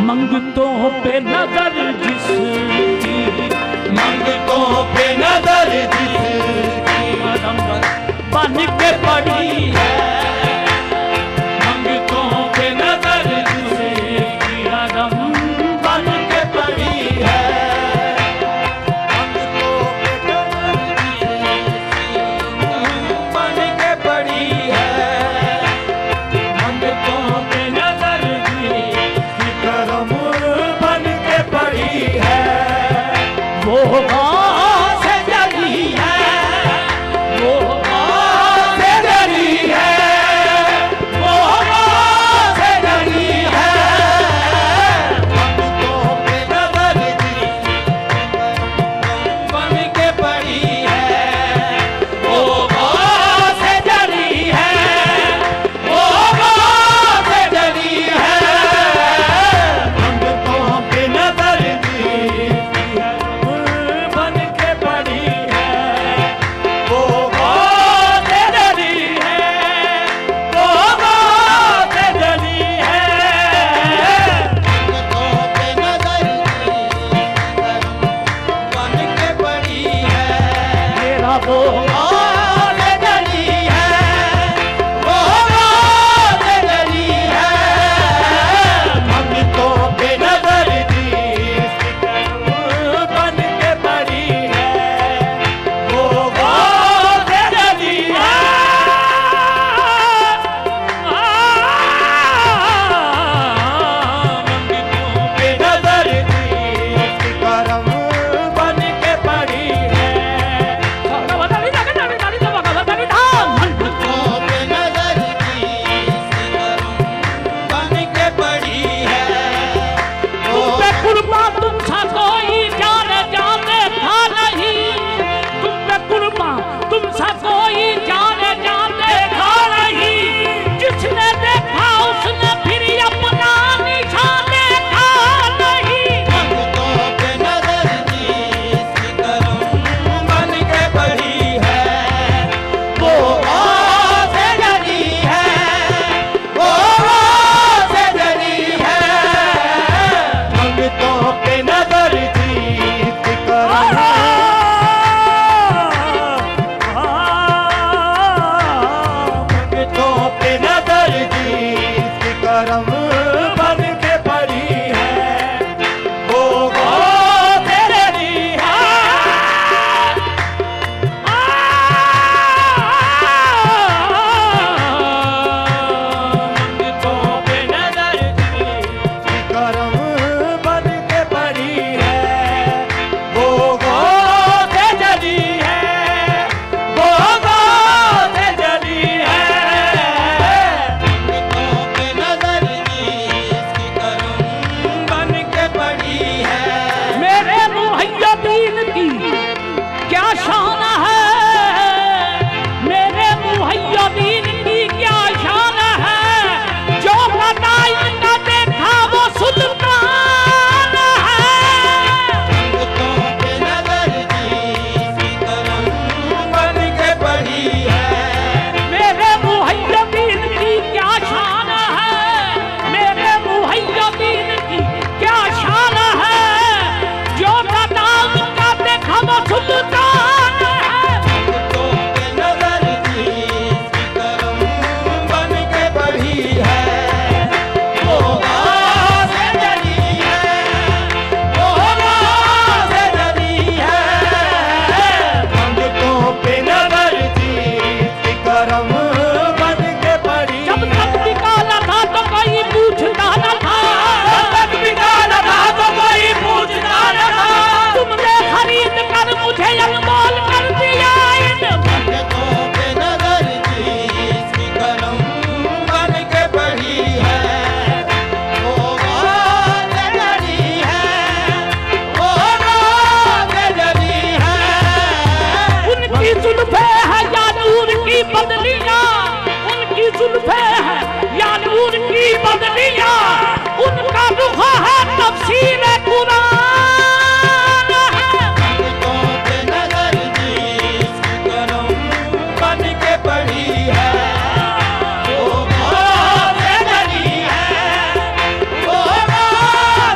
मंगतों पे नजर जिसकी, मंगतों पे नजर जिसकी कदम बन के पड़ी है। मंगतों पे नजर जिसकी कदम बन के पड़ी है। मंगतों पे नजर जिसकी बन के पड़ी है। मंगतों पे नजर जिसकी करम बन के पड़ी है। वो गौस से जली है, वो गौस से जली है, वो गौस से जली है। मंगतों पे नजर बन के पड़ी है। वो गौस से जली है, वो गौस से जली है। मंगतों पे नजर बन के पड़ी है। वो गौस से जली है, वो गौस से जली है। मंगतों पे नजर बन के पड़ी है। मेरा वो गौस से जली है, वो गौस से जली है। मंगतों पे नजर बन के पड़ी है। वो गौस से जली है। मंगतों पे नजर करम बन के पड़ी है। मंगतों पे नजर बन के पड़ी है। वो तुम पे कुर्बान तुमसा कोई जाने जाने था नहीं, तुम पे कुर्बान तुमसा कोई जाने जाने था नहीं। जिसने देखा उसने फिर अपना निशान देखा नहीं। मंगतों पे नजर करम बन के पड़ी है। वो गौस से जली है, वो गौस से जली है। मंगतों पे नजर करम मंगतों पे नजर करम बन के पड़ी है। वो गौस से जली है। मंगतों पे नजर करम बन के पड़ी है। वो गौस से जली है, वो गौस से जली है। मंगतों पे नजर करम बन के पड़ी है। मेरे मुहैय्यदीन की क्या शान है, मेरे मुहैय्यदीन की क्या शान है। जो कदाई का देखा वो सुल्तान है। मंगतों पे नजर करम बन के पड़ी है। मेरे मुहैय्यदीन की क्या शान है, मेरे मुहैय्यदीन की क्या शान है। जो कदाई का देखा वो सुल्तान है। मंगतों पे नजर करम बन के पड़ी है। वो गौस से जली है, वो गौस से जली है। मंगतों पे नजर करम बन के पड़ी जब तक निकाला था तो कोई पूछता न था, जब तक निकाला था तो कोई पूछता न था। तुमने खरीद कर मुझे अनमोल कर दिया इन। मंगतों पे नजर करम बन के पड़ी है। वो गौस से जली है। वो गौस से जली है। उनकी जुल्फे है या नूर की बदलियां, उनकी जुल्फे है या नूर की बदलियां। उनका रुख है तफसीर कुरान है। मंगतों पे नजर करम बन के पड़ी है। वो गौस से जली है। वो गौस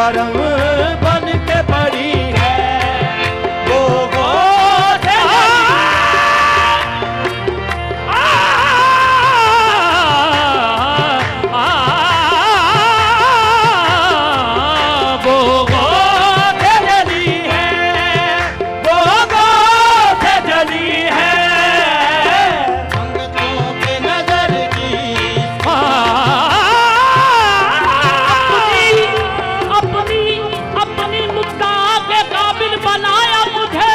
करम बन के पड़ी है। गोगो से गोगो से जली है, गोगो से जली है। संगतों पे नजर की अपनी मुद्दा के काबिल बनाया मुझे,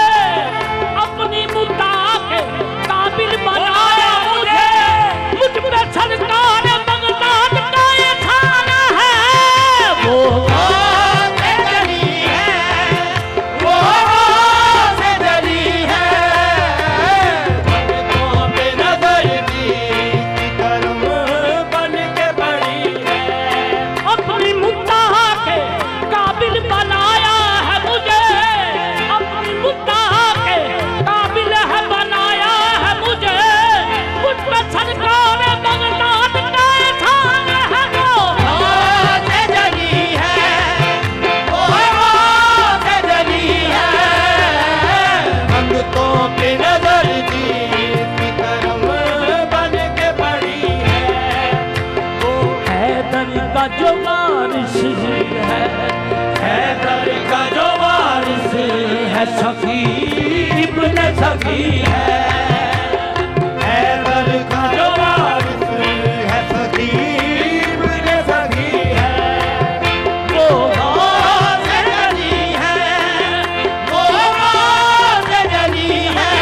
अपनी मुद्दा के काबिल बनाया मुझे। मुझ पे सरकार बगदाद का एहसान है। वो से जली है, गोगो से जली है। संगतों पे नजर की करम बन के पड़ी है। अपनी मुद्दा के काबिल बनाया है मुझे, अपनी मुद्दा के काबिल है बनाया है मुझे। मुझ पे सरकार बगदाद का एहसान है। वो से जली है, गोगो से जली है। संगतों पे नजर की करम बन के पड़ी है। वो हैदर का जो वारिस है, हैदर का जो वारिस है सखी इब्ने सखी है। हैदर का जो वारिस है, सखीब ने सखी है। गोगो से जली है, गोगो से जली है।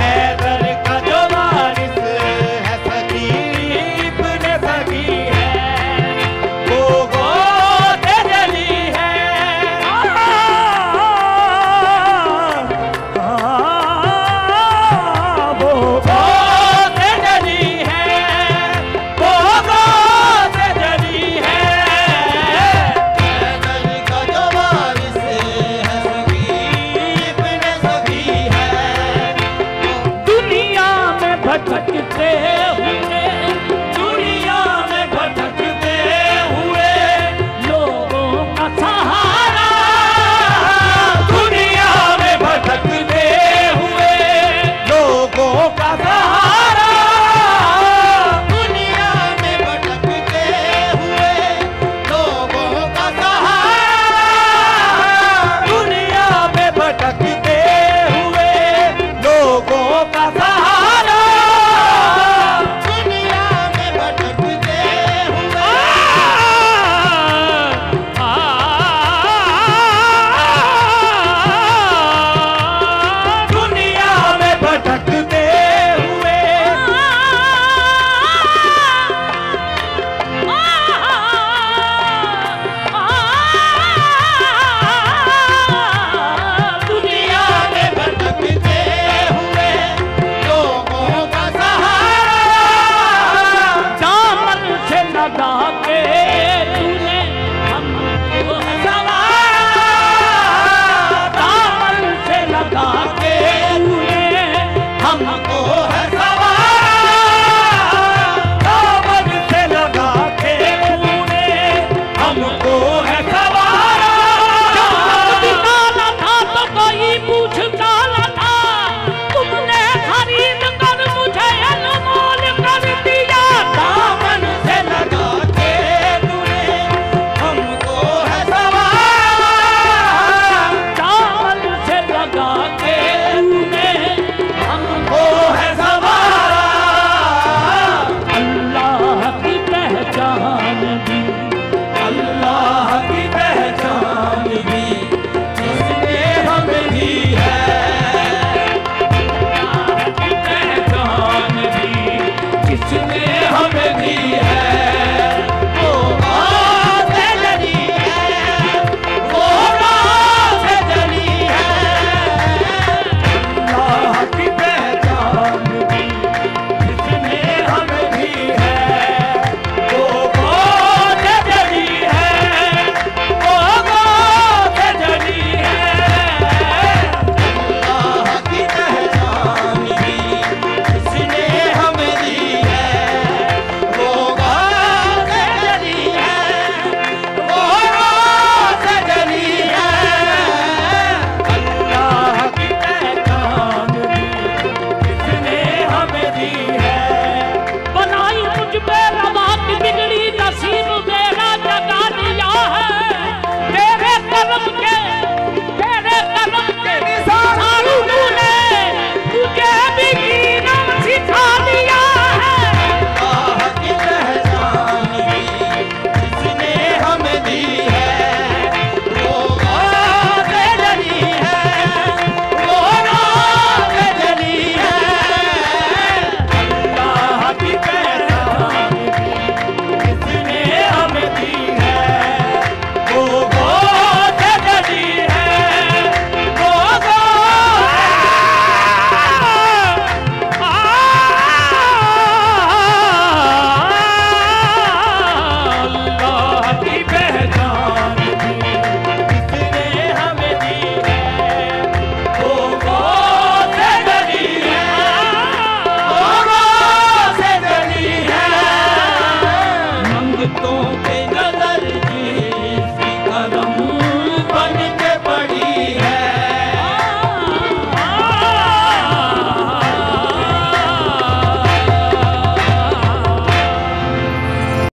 हैदर का जो वारिस है, सखीब ने सखी है। गोगो से जली है। गोगो से जली है, गोगो से जली है। हैदर का जो वारिस है, सखीब ने सखी है। दुनिया में भटकते हुए